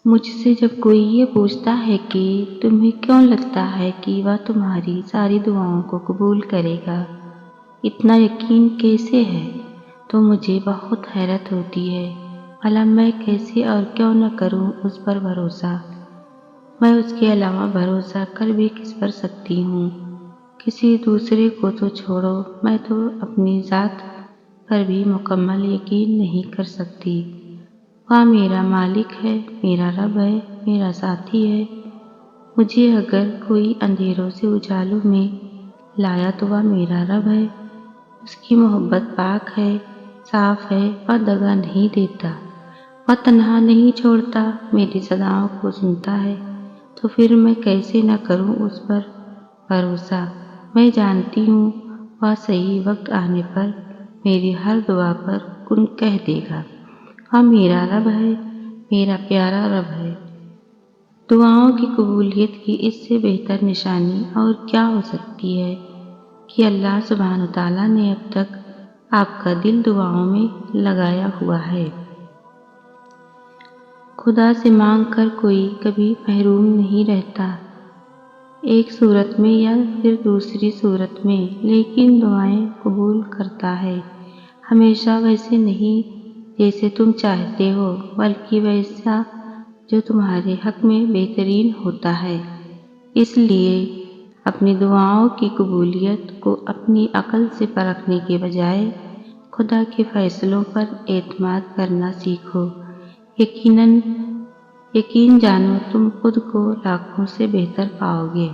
مجھ سے جب کوئی یہ پوچھتا ہے کہ تمہیں کیوں لگتا ہے کہ وہ تمہاری ساری دعاؤں کو قبول کرے گا، اتنا یقین کیسے ہے، تو مجھے بہت حیرت ہوتی ہے۔ بھلا میں کیسے اور کیوں نہ کروں اس پر بھروسہ؟ میں اس کے علاوہ بھروسہ کر بھی کس پر سکتی ہوں؟ کسی دوسرے کو تو چھوڑو، میں تو اپنی ذات پر بھی مکمل یقین نہیں کر سکتی۔ وہ میرا مالک ہے، میرا رب ہے، میرا ساتھی ہے۔ مجھے اگر کوئی اندھیروں سے اجالوں میں لایا تو وہ میرا رب ہے۔ اس کی محبت پاک ہے، صاف ہے، وہ دغا نہیں دیتا، وہ تنہا نہیں چھوڑتا، میری صداؤں کو سنتا ہے۔ تو پھر میں کیسے نہ کروں اس پر بھروسہ؟ میں جانتی ہوں وہ صحیح وقت آنے پر میری ہر دعا پر کن کہہ دے گا۔ وہ میرا رب ہے، میرا پیارا رب ہے۔ دعاؤں کی قبولیت کی اس سے بہتر نشانی اور کیا ہو سکتی ہے کہ اللہ سبحانہ تعالیٰ نے اب تک آپ کا دل دعاؤں میں لگایا ہوا ہے۔ خدا سے مانگ کر کوئی کبھی محروم نہیں رہتا، ایک صورت میں یا پھر دوسری صورت میں، لیکن دعائیں قبول کرتا ہے، ہمیشہ ویسے نہیں جیسے تم چاہتے ہو، بلکہ ویسا جو تمہارے حق میں بہترین ہوتا ہے۔ اس لیے اپنی دعاؤں کی قبولیت کو اپنی عقل سے پرکھنے کے بجائے خدا کے فیصلوں پر اعتماد کرنا سیکھو۔ یقین جانو تم خود کو لاکھوں سے بہتر پاؤ گے۔